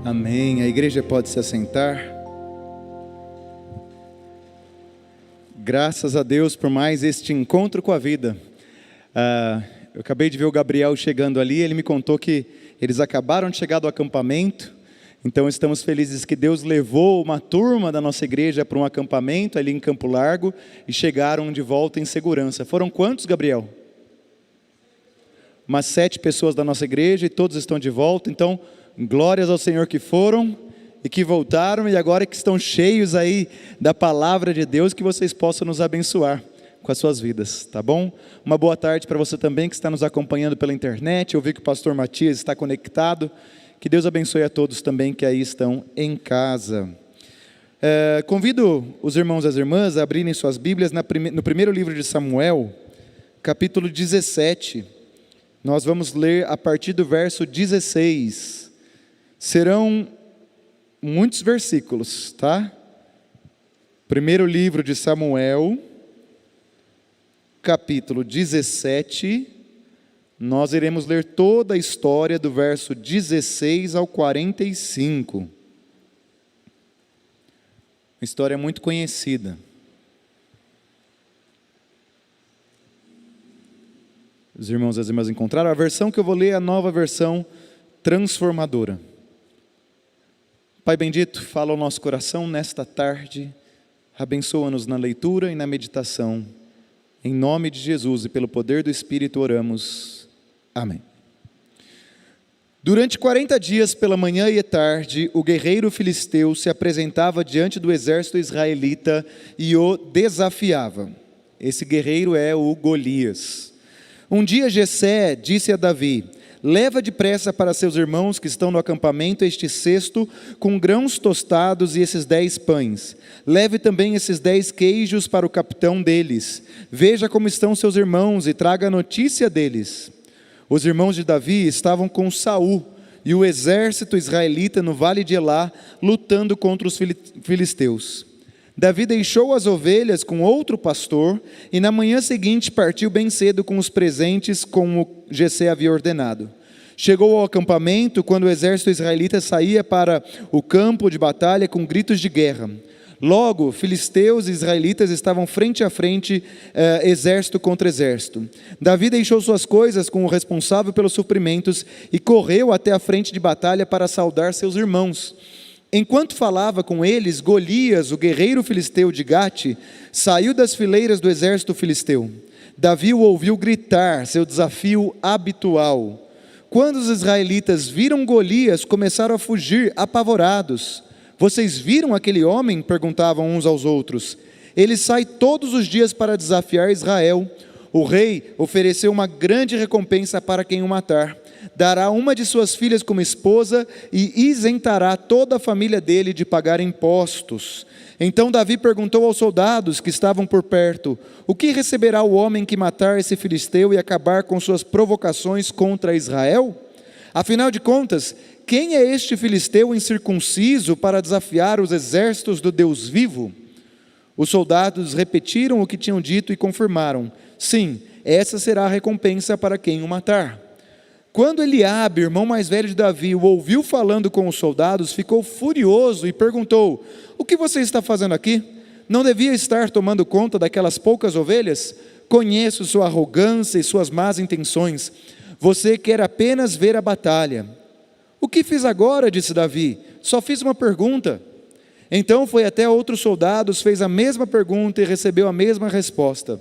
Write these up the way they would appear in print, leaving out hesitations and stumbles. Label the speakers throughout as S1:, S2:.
S1: Amém. A igreja pode se assentar. Graças a Deus por mais este encontro com a vida. Eu acabei de ver o Gabriel chegando ali. Ele me contou que eles acabaram de chegar do acampamento. Então estamos felizes que Deus levou uma turma da nossa igreja para um acampamento ali em Campo Largo e chegaram de volta em segurança. Foram quantos, Gabriel? Umas 7 pessoas da nossa igreja e todos estão de volta. Então, glórias ao Senhor que foram e que voltaram e agora que estão cheios aí da palavra de Deus, que vocês possam nos abençoar com as suas vidas, tá bom? Uma boa tarde para você também que está nos acompanhando pela internet. Eu vi que o pastor Matias está conectado. Que Deus abençoe a todos também que aí estão em casa. Convido os irmãos e as irmãs a abrirem suas Bíblias no primeiro livro de Samuel, capítulo 17. Nós vamos ler a partir do verso 16. Serão muitos versículos, tá? Primeiro livro de Samuel, capítulo 17. Nós iremos ler toda a história do verso 16 ao 45. Uma história muito conhecida. Os irmãos e as irmãs encontraram? A versão que eu vou ler é a nova versão transformadora. Pai bendito, fala ao nosso coração nesta tarde. Abençoa-nos na leitura e na meditação. Em nome de Jesus e pelo poder do Espírito oramos. Amém. Durante 40 dias, pela manhã e tarde, o guerreiro filisteu se apresentava diante do exército israelita e o desafiava. Esse guerreiro é o Golias. Um dia Jessé disse a Davi: leva depressa para seus irmãos que estão no acampamento este cesto com grãos tostados e esses 10 pães. Leve também esses 10 queijos para o capitão deles. Veja como estão seus irmãos e traga a notícia deles. Os irmãos de Davi estavam com Saul e o exército israelita no vale de Elá, lutando contra os filisteus. Davi deixou as ovelhas com outro pastor e na manhã seguinte partiu bem cedo com os presentes como Jessé havia ordenado. Chegou ao acampamento quando o exército israelita saía para o campo de batalha com gritos de guerra. Logo, filisteus e israelitas estavam frente a frente, exército contra exército. Davi deixou suas coisas com o responsável pelos suprimentos e correu até a frente de batalha para saudar seus irmãos. Enquanto falava com eles, Golias, o guerreiro filisteu de Gate, saiu das fileiras do exército filisteu. Davi o ouviu gritar, seu desafio habitual. Quando os israelitas viram Golias, começaram a fugir apavorados. Vocês viram aquele homem? Perguntavam uns aos outros. Ele sai todos os dias para desafiar Israel. O rei ofereceu uma grande recompensa para quem o matar. Dará uma de suas filhas como esposa e isentará toda a família dele de pagar impostos. Então Davi perguntou aos soldados que estavam por perto: o que receberá o homem que matar esse filisteu e acabar com suas provocações contra Israel? Afinal de contas, quem é este filisteu incircunciso para desafiar os exércitos do Deus vivo? Os soldados repetiram o que tinham dito e confirmaram: sim, essa será a recompensa para quem o matar. Quando Eliabe, irmão mais velho de Davi, o ouviu falando com os soldados, ficou furioso e perguntou: o que você está fazendo aqui? Não devia estar tomando conta daquelas poucas ovelhas? Conheço sua arrogância e suas más intenções. Você quer apenas ver a batalha. O que fiz agora? Disse Davi. Só fiz uma pergunta. Então foi até outros soldados, fez a mesma pergunta e recebeu a mesma resposta.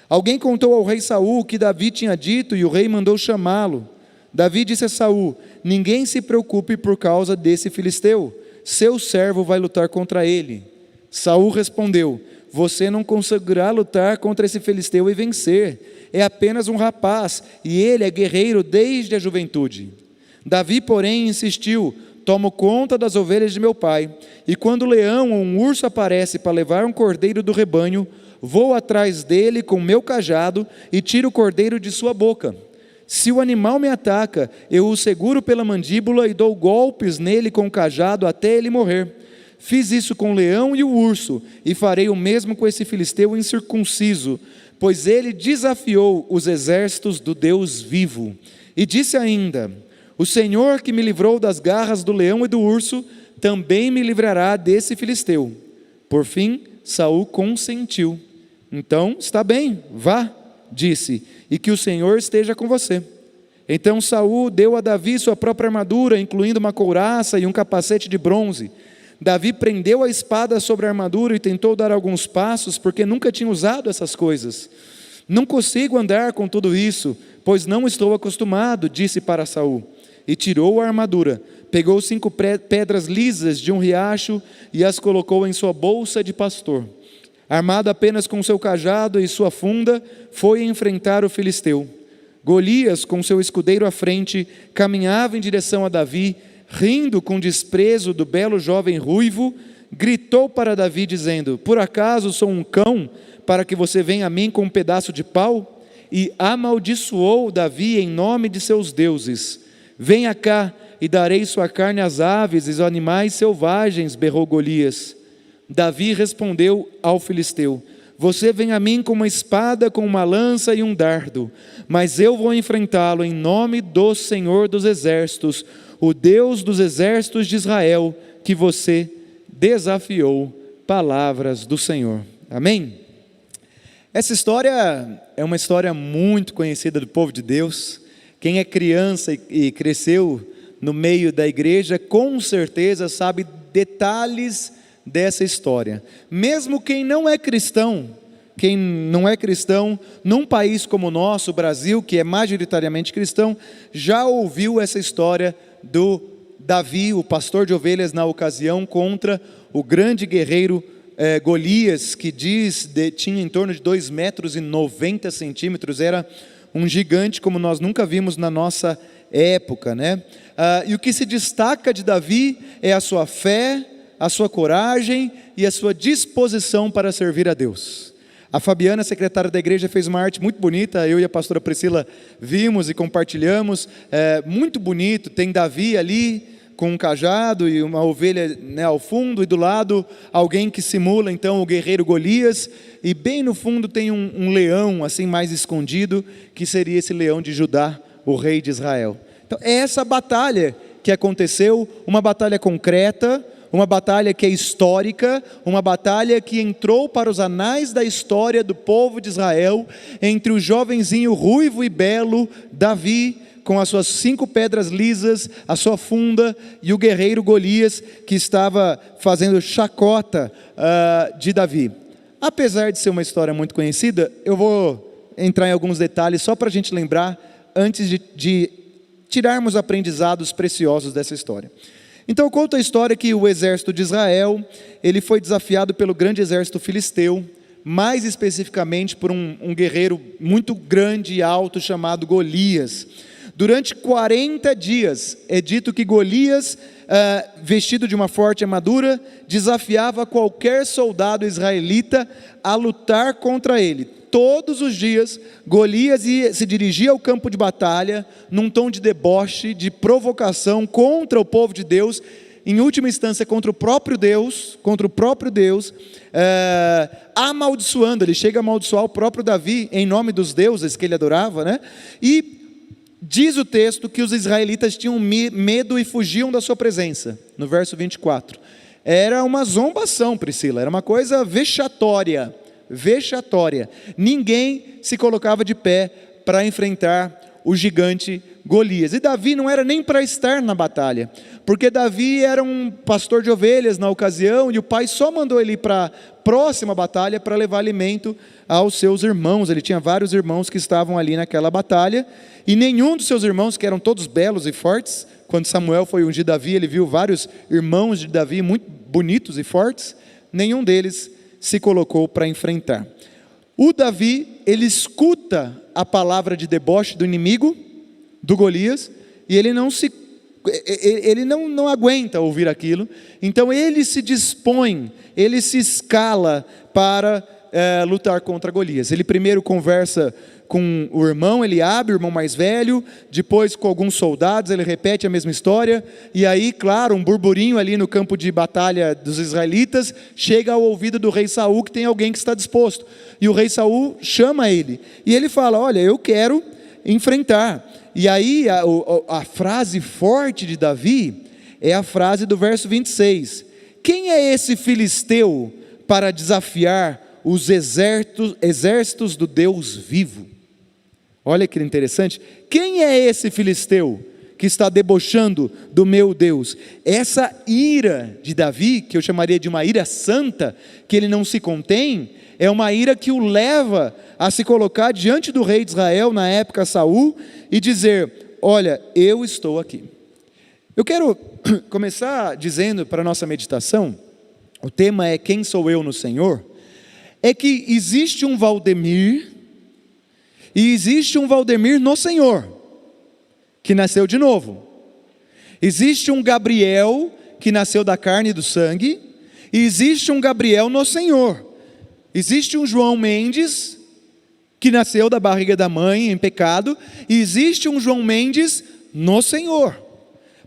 S1: Alguém contou ao rei Saul o que Davi tinha dito e o rei mandou chamá-lo. Davi disse a Saul: ninguém se preocupe por causa desse filisteu. Seu servo vai lutar contra ele. Saul respondeu: você não conseguirá lutar contra esse filisteu e vencer. É apenas um rapaz e ele é guerreiro desde a juventude. Davi, porém, insistiu: tomo conta das ovelhas de meu pai, e quando o leão ou um urso aparece para levar um cordeiro do rebanho, vou atrás dele com meu cajado e tiro o cordeiro de sua boca. Se o animal me ataca, eu o seguro pela mandíbula e dou golpes nele com o cajado até ele morrer. Fiz isso com o leão e o urso, e farei o mesmo com esse filisteu incircunciso, pois ele desafiou os exércitos do Deus vivo. E disse ainda: O Senhor que me livrou das garras do leão e do urso, também me livrará desse filisteu. Por fim, Saul consentiu. Então, está bem, vá, disse, e que o Senhor esteja com você. Então Saul deu a Davi sua própria armadura, incluindo uma couraça e um capacete de bronze. Davi prendeu a espada sobre a armadura e tentou dar alguns passos, porque nunca tinha usado essas coisas. Não consigo andar com tudo isso, pois não estou acostumado, disse para Saul. E tirou a armadura, pegou 5 pedras lisas de um riacho e as colocou em sua bolsa de pastor. Armado apenas com seu cajado e sua funda, foi enfrentar o filisteu. Golias, com seu escudeiro à frente, caminhava em direção a Davi, rindo com desprezo do belo jovem ruivo, gritou para Davi dizendo: por acaso sou um cão, para que você venha a mim com um pedaço de pau? E amaldiçoou Davi em nome de seus deuses. Venha cá, e darei sua carne às aves e aos animais selvagens, berrou Golias. Davi respondeu ao filisteu: você vem a mim com uma espada, com uma lança e um dardo, mas eu vou enfrentá-lo em nome do Senhor dos exércitos, o Deus dos exércitos de Israel, que você desafiou. Palavras do Senhor. Amém? Essa história é uma história muito conhecida do povo de Deus. Quem é criança e cresceu no meio da igreja, com certeza sabe detalhes dessa história. Mesmo quem não é cristão, num país como o nosso, o Brasil, que é majoritariamente cristão, já ouviu essa história do Davi, o pastor de ovelhas na ocasião, contra o grande guerreiro Golias, que tinha em torno de 2,90 metros, era um gigante como nós nunca vimos na nossa época, né? E o que se destaca de Davi é a sua fé, a sua coragem e a sua disposição para servir a Deus. A Fabiana, secretária da igreja, fez uma arte muito bonita, eu e a pastora Priscila vimos e compartilhamos, muito bonito. Tem Davi ali com um cajado e uma ovelha, né, ao fundo, e do lado alguém que simula então o guerreiro Golias, e bem no fundo tem um leão assim mais escondido, que seria esse leão de Judá, o rei de Israel. Então é essa batalha que aconteceu, uma batalha concreta, uma batalha que é histórica, uma batalha que entrou para os anais da história do povo de Israel, entre o jovenzinho ruivo e belo Davi, com as suas 5 pedras lisas, a sua funda, e o guerreiro Golias, que estava fazendo chacota de Davi. Apesar de ser uma história muito conhecida, eu vou entrar em alguns detalhes só para a gente lembrar, antes de tirarmos aprendizados preciosos dessa história. Então conta a história que o exército de Israel, ele foi desafiado pelo grande exército filisteu, mais especificamente por um guerreiro muito grande e alto chamado Golias. Durante 40 dias, é dito que Golias, vestido de uma forte armadura, desafiava qualquer soldado israelita a lutar contra ele. Todos os dias, Golias se dirigia ao campo de batalha, num tom de deboche, de provocação contra o povo de Deus, em última instância contra o próprio Deus, amaldiçoando. Ele chega a amaldiçoar o próprio Davi, em nome dos deuses que ele adorava, né? E diz o texto que os israelitas tinham medo e fugiam da sua presença, no verso 24. Era uma zombação, Priscila, era uma coisa vexatória. Ninguém se colocava de pé para enfrentar o gigante Golias. E Davi não era nem para estar na batalha, porque Davi era um pastor de ovelhas na ocasião, e o pai só mandou ele para a próxima batalha para levar alimento aos seus irmãos. Ele tinha vários irmãos que estavam ali naquela batalha, e nenhum dos seus irmãos, que eram todos belos e fortes, quando Samuel foi ungir Davi, ele viu vários irmãos de Davi muito bonitos e fortes, nenhum deles se colocou para enfrentar. O Davi, ele escuta a palavra de deboche do inimigo, do Golias, e ele não aguenta ouvir aquilo. Então ele se dispõe, ele se escala para lutar contra Golias. Ele primeiro conversa com o irmão Eliabe, o irmão mais velho, depois com alguns soldados, ele repete a mesma história, e aí, claro, um burburinho ali no campo de batalha dos israelitas, chega ao ouvido do rei Saul, que tem alguém que está disposto, e o rei Saul chama ele, e ele fala: olha, eu quero enfrentar. E aí a frase forte de Davi é a frase do verso 26. Quem é esse filisteu para desafiar os exércitos do Deus vivo? Olha que interessante. Quem é esse filisteu que está debochando do meu Deus? Essa ira de Davi, que eu chamaria de uma ira santa, que ele não se contém, é uma ira que o leva a se colocar diante do rei de Israel, na época Saul, e dizer: olha, eu estou aqui. Eu quero começar dizendo para a nossa meditação, o tema é quem sou eu no Senhor, é que existe um Valdemir, e existe um Valdemir no Senhor, que nasceu de novo. Existe um Gabriel, que nasceu da carne e do sangue, e existe um Gabriel no Senhor. Existe um João Mendes, que nasceu da barriga da mãe em pecado, e existe um João Mendes no Senhor.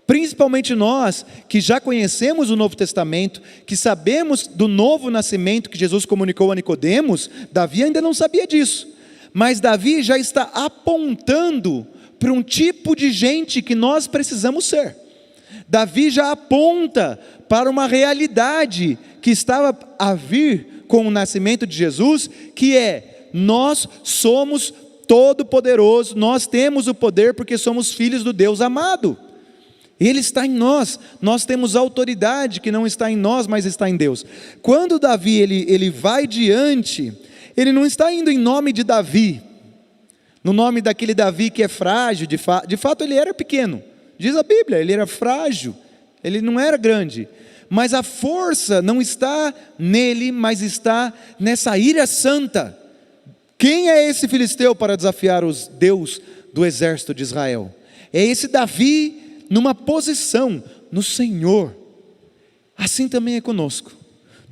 S1: Principalmente nós, que já conhecemos o Novo Testamento, que sabemos do novo nascimento que Jesus comunicou a Nicodemos. Davi ainda não sabia disso, mas Davi já está apontando para um tipo de gente que nós precisamos ser. Davi já aponta para uma realidade que estava a vir com o nascimento de Jesus, que é: nós somos todo-poderosos, nós temos o poder porque somos filhos do Deus amado. Ele está em nós, nós temos autoridade que não está em nós, mas está em Deus. Quando Davi ele vai diante, ele não está indo em nome de Davi, no nome daquele Davi que é frágil, de fato ele era pequeno, diz a Bíblia, ele era frágil, ele não era grande, mas a força não está nele, mas está nessa ira santa. Quem é esse filisteu para desafiar os Deus do exército de Israel? É esse Davi numa posição no Senhor. Assim também é conosco.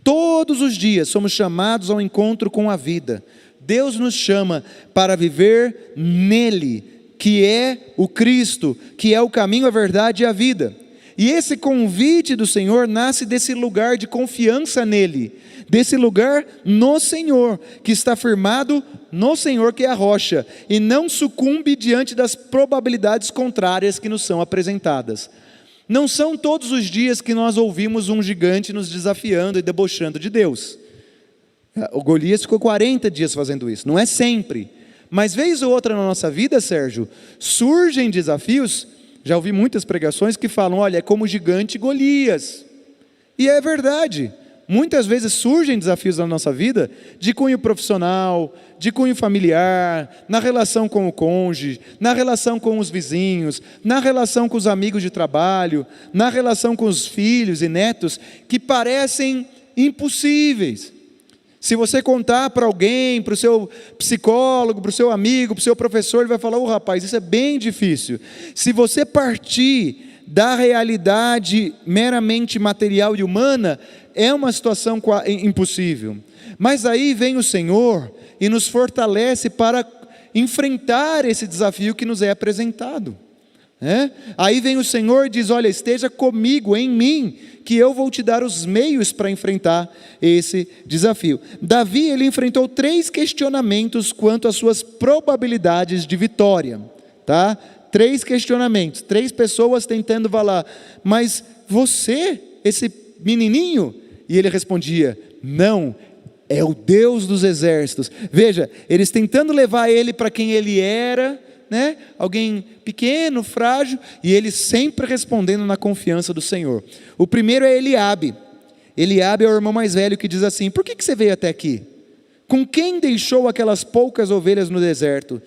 S1: Todos os dias somos chamados ao encontro com a vida. Deus nos chama para viver nele, que é o Cristo, que é o caminho, a verdade e a vida. E esse convite do Senhor nasce desse lugar de confiança nele, desse lugar no Senhor, que está firmado no Senhor, que é a rocha, e não sucumbe diante das probabilidades contrárias que nos são apresentadas. Não são todos os dias que nós ouvimos um gigante nos desafiando e debochando de Deus. O Golias ficou 40 dias fazendo isso, não é sempre, mas vez ou outra na nossa vida, Sérgio, surgem desafios. Já ouvi muitas pregações que falam: olha, é como o gigante Golias, e é verdade. Muitas vezes surgem desafios na nossa vida, de cunho profissional, de cunho familiar, na relação com o cônjuge, na relação com os vizinhos, na relação com os amigos de trabalho, na relação com os filhos e netos, que parecem impossíveis. Se você contar para alguém, para o seu psicólogo, para o seu amigo, para o seu professor, ele vai falar: rapaz, isso é bem difícil. Se você partir da realidade meramente material e humana, é uma situação impossível. Mas aí vem o Senhor e nos fortalece para enfrentar esse desafio que nos é apresentado. Aí vem o Senhor e diz: olha, esteja comigo, em mim, que eu vou te dar os meios para enfrentar esse desafio. Davi, ele enfrentou 3 questionamentos quanto às suas probabilidades de vitória, tá? 3 questionamentos, 3 pessoas tentando falar: mas você, esse menininho? E ele respondia: não, é o Deus dos exércitos. Veja, eles tentando levar ele para quem ele era, né? Alguém pequeno, frágil, e ele sempre respondendo na confiança do Senhor. O primeiro é Eliabe. Eliabe é o irmão mais velho, que diz assim: por que você veio até aqui? Com quem deixou aquelas poucas ovelhas no deserto?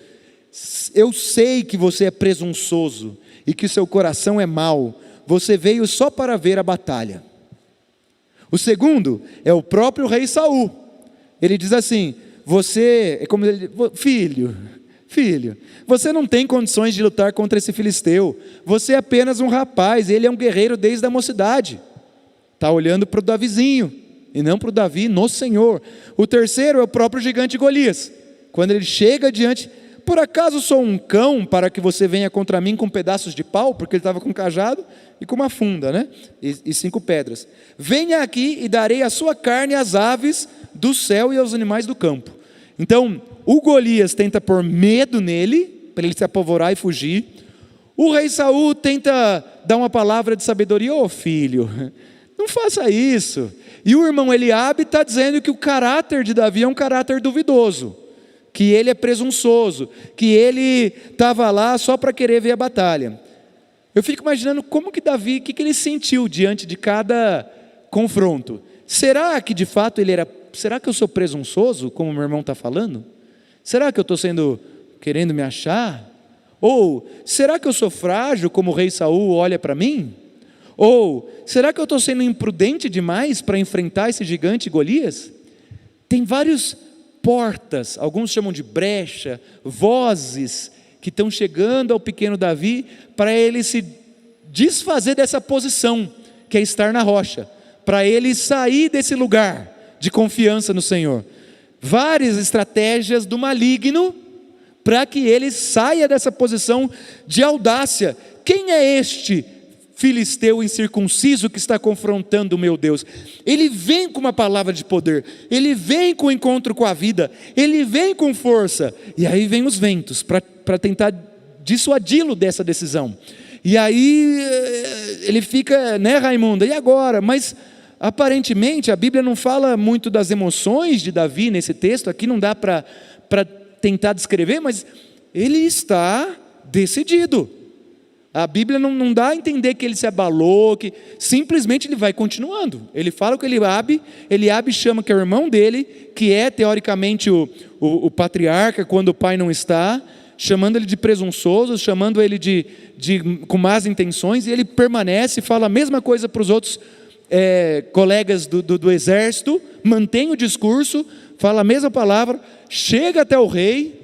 S1: Eu sei que você é presunçoso e que seu coração é mau. Você veio só para ver a batalha. O segundo é o próprio rei Saul. Ele diz assim: você é como ele, filho, você não tem condições de lutar contra esse filisteu. Você é apenas um rapaz, ele é um guerreiro desde a mocidade. Está olhando para o Davizinho e não para o Davi no Senhor. O terceiro é o próprio gigante Golias. Quando ele chega diante: por acaso sou um cão para que você venha contra mim com pedaços de pau? Porque ele estava com um cajado e com uma funda, né? E 5 pedras. Venha aqui e darei a sua carne às aves do céu e aos animais do campo. Então, o Golias tenta pôr medo nele, para ele se apavorar e fugir. O rei Saul tenta dar uma palavra de sabedoria: ô filho, não faça isso. E o irmão Eliabe está dizendo que o caráter de Davi é um caráter duvidoso, que ele é presunçoso, que ele estava lá só para querer ver a batalha. Eu fico imaginando como que Davi, o que ele sentiu diante de cada confronto. Será que de fato será que eu sou presunçoso, como meu irmão está falando? Será que eu estou querendo me achar? Ou será que eu sou frágil, como o rei Saul olha para mim? Ou será que eu estou sendo imprudente demais para enfrentar esse gigante Golias? Tem várias portas, alguns chamam de brecha, vozes que estão chegando ao pequeno Davi para ele se desfazer dessa posição, que é estar na rocha, para ele sair desse lugar de confiança no Senhor. Várias estratégias do maligno para que ele saia dessa posição de audácia. Quem é este filisteu incircunciso que está confrontando o meu Deus? Ele vem com uma palavra de poder, ele vem com o encontro com a vida, ele vem com força, e aí vem os ventos para tentar dissuadi-lo dessa decisão. E aí ele fica, né, Raimundo, e agora? Mas aparentemente a Bíblia não fala muito das emoções de Davi nesse texto, aqui não dá para tentar descrever, mas ele está decidido. A Bíblia não dá a entender que ele se abalou, que simplesmente ele vai continuando. Ele fala com Eliabe chama que é o irmão dele, que é teoricamente o patriarca quando o pai não está, chamando ele de presunçoso, chamando ele com más intenções, e ele permanece, fala a mesma coisa para os outros colegas do exército, mantém o discurso, fala a mesma palavra, chega até o rei,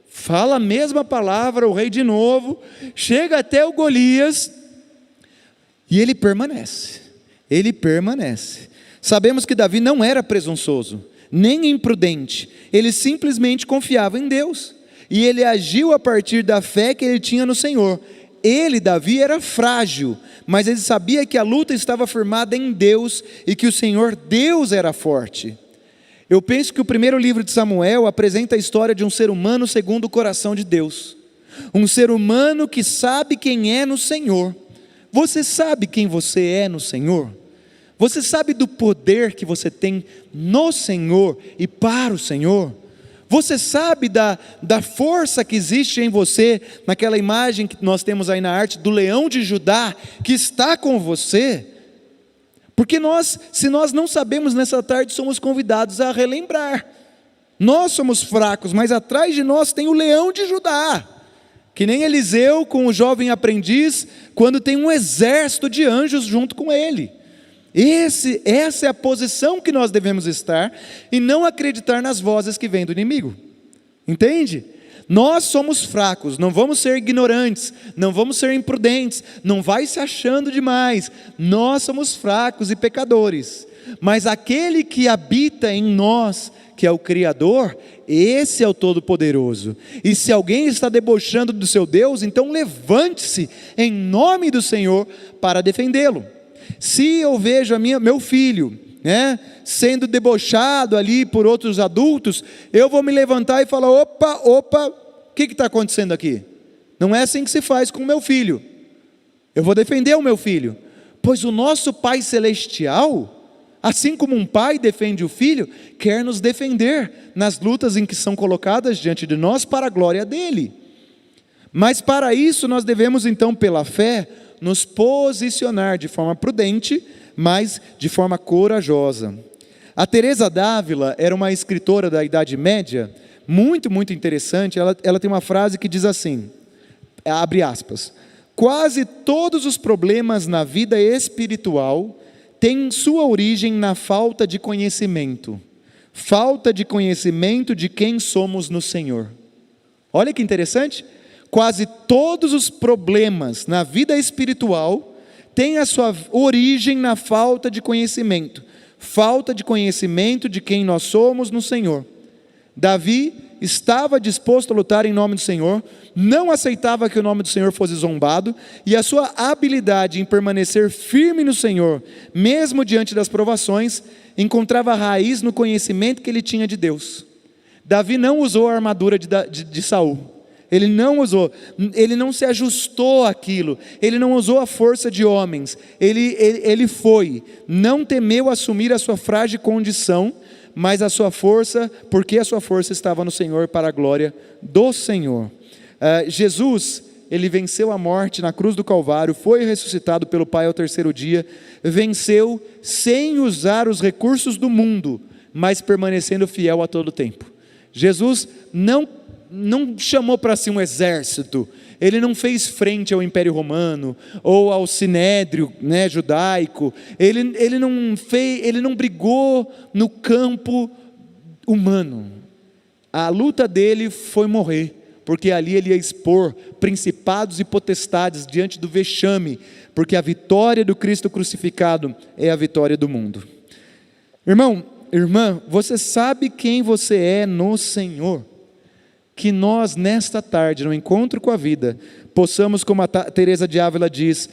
S1: fala a mesma palavra, o rei de novo, chega até o Golias, e ele permanece. Sabemos que Davi não era presunçoso, nem imprudente, ele simplesmente confiava em Deus, e ele agiu a partir da fé que ele tinha no Senhor. Ele, Davi, era frágil, mas ele sabia que a luta estava firmada em Deus, e que o Senhor Deus era forte. Eu penso que o primeiro livro de Samuel apresenta a história de um ser humano segundo o coração de Deus. Um ser humano que sabe quem é no Senhor. Você sabe quem você é no Senhor? Você sabe do poder que você tem no Senhor e para o Senhor? Você sabe da força que existe em você, naquela imagem que nós temos aí na arte, do leão de Judá, que está com você? Porque se nós não sabemos nessa tarde, somos convidados a relembrar. Nós somos fracos, mas atrás de nós tem o leão de Judá, que nem Eliseu com o jovem aprendiz, quando tem um exército de anjos junto com ele. Essa é a posição que nós devemos estar, e não acreditar nas vozes que vêm do inimigo. Entende? Nós somos fracos, não vamos ser ignorantes, não vamos ser imprudentes, não vai se achando demais. Nós somos fracos e pecadores, mas aquele que habita em nós, que é o Criador, esse é o Todo-Poderoso. E se alguém está debochando do seu Deus, então levante-se em nome do Senhor para defendê-lo. Se eu vejo meu filho, sendo debochado ali por outros adultos, eu vou me levantar e falar: opa, o que está acontecendo aqui? Não é assim que se faz com o meu filho. Eu vou defender o meu filho, pois o nosso Pai Celestial, assim como um pai defende o filho, quer nos defender nas lutas em que são colocadas diante de nós para a glória dele. Mas para isso nós devemos então, pela fé, nos posicionar de forma prudente, mas de forma corajosa. A Teresa d'Ávila era uma escritora da Idade Média, muito, muito interessante. Ela tem uma frase que diz assim, abre aspas: quase todos os problemas na vida espiritual têm sua origem na falta de conhecimento de quem somos no Senhor. Olha que interessante, quase todos os problemas na vida espiritual têm a sua origem na falta de conhecimento de quem nós somos no Senhor. Davi estava disposto a lutar em nome do Senhor, não aceitava que o nome do Senhor fosse zombado, e a sua habilidade em permanecer firme no Senhor, mesmo diante das provações, encontrava raiz no conhecimento que ele tinha de Deus. Davi não usou a armadura de Saul, ele não usou, ele não se ajustou àquilo, ele não usou a força de homens, ele foi, não temeu assumir a sua frágil condição, mas a sua força, porque a sua força estava no Senhor, para a glória do Senhor. Jesus, ele venceu a morte na cruz do Calvário, foi ressuscitado pelo Pai ao terceiro dia, venceu sem usar os recursos do mundo, mas permanecendo fiel a todo tempo. Jesus não chamou para si um exército, ele não fez frente ao Império Romano, ou ao Sinédrio, judaico, ele não brigou no campo humano. A luta dele foi morrer, porque ali ele ia expor principados e potestades diante do vexame, porque a vitória do Cristo crucificado é a vitória do mundo. Irmão, irmã, você sabe quem você é no Senhor? Que nós nesta tarde, no encontro com a vida, possamos, como a Teresa de Ávila diz,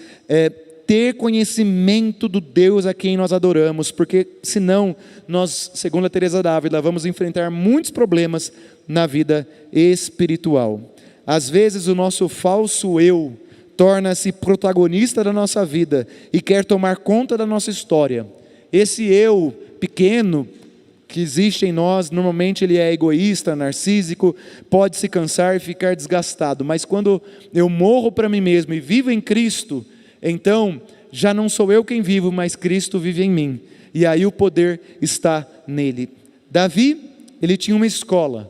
S1: ter conhecimento do Deus a quem nós adoramos, porque senão nós, segundo a Teresa de Ávila, vamos enfrentar muitos problemas na vida espiritual. Às vezes o nosso falso eu torna-se protagonista da nossa vida e quer tomar conta da nossa história. Esse eu pequeno que existe em nós, normalmente ele é egoísta, narcísico, pode se cansar e ficar desgastado, mas quando eu morro para mim mesmo e vivo em Cristo, então já não sou eu quem vivo, mas Cristo vive em mim, e aí o poder está nele. Davi, ele tinha uma escola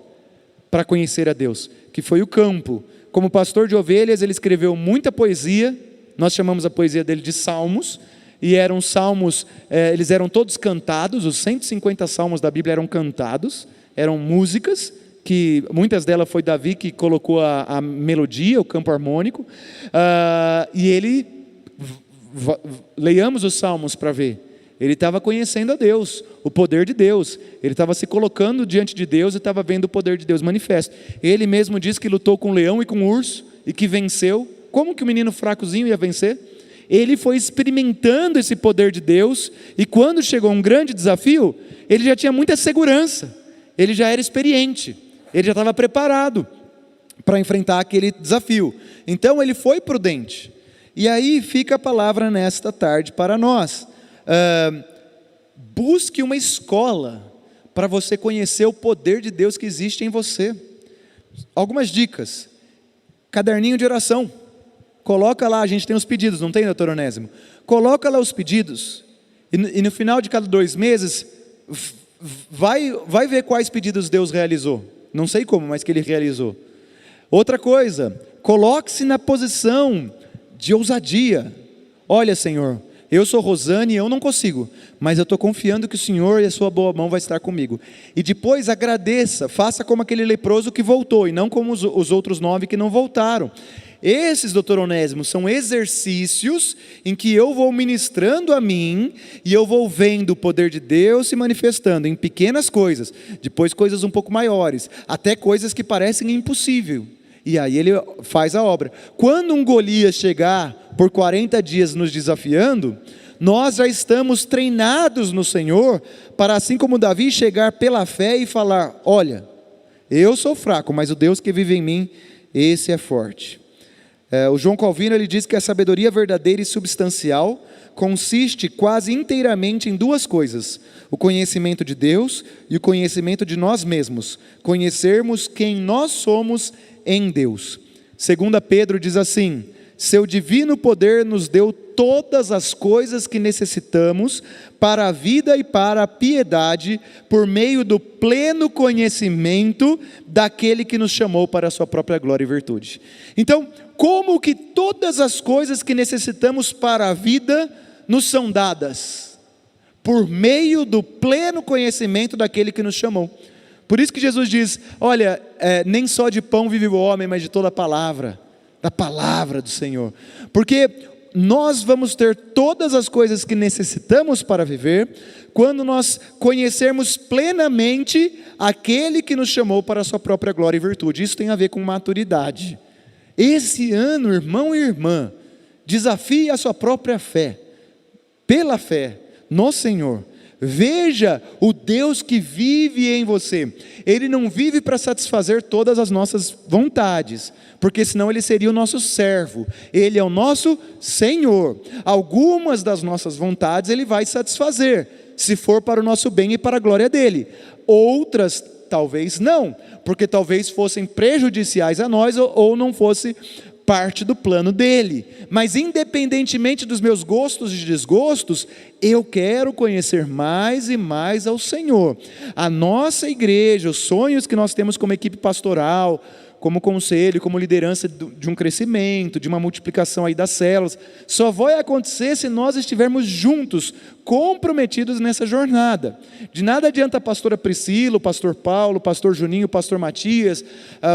S1: para conhecer a Deus, que foi o campo. Como pastor de ovelhas, ele escreveu muita poesia, nós chamamos a poesia dele de salmos, e eram salmos, eles eram todos cantados, os 150 salmos da Bíblia eram cantados, eram músicas, que muitas delas foi Davi que colocou a melodia, o campo harmônico, e ele, leiamos os salmos para ver, ele estava conhecendo a Deus, o poder de Deus, ele estava se colocando diante de Deus e estava vendo o poder de Deus manifesto. Ele mesmo diz que lutou com um leão e com um urso, e que venceu. Como que o menino fracozinho ia vencer? Ele foi experimentando esse poder de Deus, e quando chegou um grande desafio, ele já tinha muita segurança, ele já era experiente, ele já estava preparado para enfrentar aquele desafio. Então ele foi prudente. E aí fica a palavra nesta tarde para nós. Busque uma escola para você conhecer o poder de Deus que existe em você. Algumas dicas: caderninho de oração. Coloca lá, a gente tem os pedidos, não tem, doutor Onésimo? Coloca lá os pedidos, e no final de cada 2 meses, vai ver quais pedidos Deus realizou. Não sei como, mas que Ele realizou. Outra coisa, coloque-se na posição de ousadia. Olha, Senhor, eu sou Rosane e eu não consigo, mas eu estou confiando que o Senhor e a sua boa mão vai estar comigo. E depois agradeça, faça como aquele leproso que voltou, e não como os outros 9 que não voltaram. Esses, doutor Onésimo, são exercícios em que eu vou ministrando a mim, e eu vou vendo o poder de Deus se manifestando em pequenas coisas, depois coisas um pouco maiores, até coisas que parecem impossível, e aí ele faz a obra. Quando um Golias chegar por 40 dias nos desafiando, nós já estamos treinados no Senhor, para assim como Davi chegar pela fé e falar: olha, eu sou fraco, mas o Deus que vive em mim, esse é forte. O João Calvino, ele diz que a sabedoria verdadeira e substancial consiste quase inteiramente em 2 coisas: o conhecimento de Deus e o conhecimento de nós mesmos, conhecermos quem nós somos em Deus. 2 Pedro diz assim: seu divino poder nos deu todas as coisas que necessitamos para a vida e para a piedade, por meio do pleno conhecimento daquele que nos chamou para a sua própria glória e virtude. Então, como que todas as coisas que necessitamos para a vida nos são dadas? Por meio do pleno conhecimento daquele que nos chamou. Por isso que Jesus diz: olha, nem só de pão vive o homem, mas de toda a palavra, da palavra do Senhor. Porque nós vamos ter todas as coisas que necessitamos para viver, quando nós conhecermos plenamente aquele que nos chamou para a sua própria glória e virtude. Isso tem a ver com maturidade. Esse ano, irmão e irmã, desafie a sua própria fé, pela fé no Senhor. Veja o Deus que vive em você. Ele não vive para satisfazer todas as nossas vontades, porque senão ele seria o nosso servo. Ele é o nosso Senhor. Algumas das nossas vontades ele vai satisfazer, se for para o nosso bem e para a glória dele. Outras talvez não, porque talvez fossem prejudiciais a nós ou não fosse parte do plano dele. Mas independentemente dos meus gostos e desgostos, eu quero conhecer mais e mais ao Senhor. A nossa igreja, os sonhos que nós temos como equipe pastoral, como conselho, como liderança de um crescimento, de uma multiplicação aí das células, só vai acontecer se nós estivermos juntos, comprometidos nessa jornada. De nada adianta a pastora Priscila, o pastor Paulo, o pastor Juninho, o pastor Matias,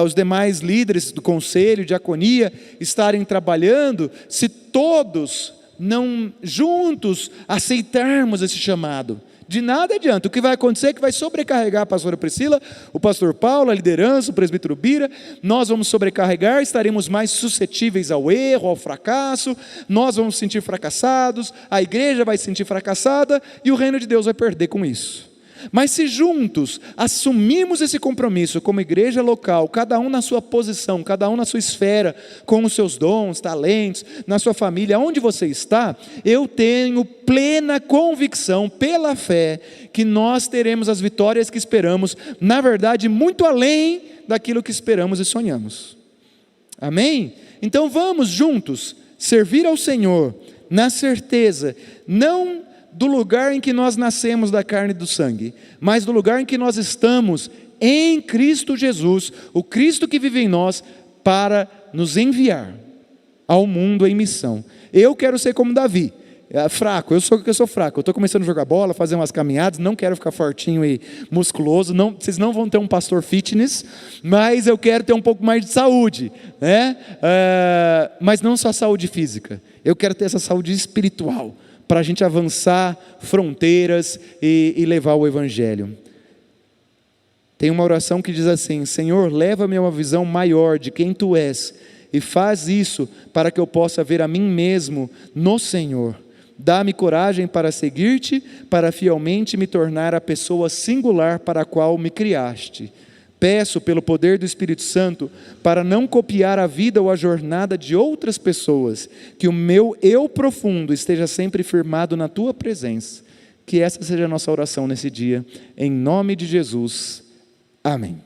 S1: os demais líderes do conselho, diaconia, estarem trabalhando, se todos não juntos aceitarmos esse chamado. De nada adianta. O que vai acontecer é que vai sobrecarregar a pastora Priscila, o pastor Paulo, a liderança, o presbítero Bira. Nós vamos sobrecarregar, estaremos mais suscetíveis ao erro, ao fracasso. Nós vamos se sentir fracassados, a igreja vai se sentir fracassada e o reino de Deus vai perder com isso. Mas se juntos assumimos esse compromisso como igreja local, cada um na sua posição, cada um na sua esfera, com os seus dons, talentos, na sua família, onde você está, eu tenho plena convicção, pela fé, que nós teremos as vitórias que esperamos, na verdade, muito além daquilo que esperamos e sonhamos. Amém? Então vamos juntos servir ao Senhor, na certeza, não do lugar em que nós nascemos da carne e do sangue, mas do lugar em que nós estamos em Cristo Jesus, o Cristo que vive em nós, para nos enviar ao mundo em missão. Eu quero ser como Davi, fraco, eu sou fraco, eu estou começando a jogar bola, fazer umas caminhadas, não quero ficar fortinho e musculoso, vocês não vão ter um pastor fitness, mas eu quero ter um pouco mais de saúde, né? Mas não só saúde física, eu quero ter essa saúde espiritual, para a gente avançar fronteiras e levar o Evangelho. Tem uma oração que diz assim: Senhor, leva-me a uma visão maior de quem Tu és, e faz isso para que eu possa ver a mim mesmo no Senhor. Dá-me coragem para seguir-Te, para fielmente me tornar a pessoa singular para a qual me criaste. Peço pelo poder do Espírito Santo para não copiar a vida ou a jornada de outras pessoas, que o meu eu profundo esteja sempre firmado na Tua presença. Que essa seja a nossa oração nesse dia, em nome de Jesus. Amém.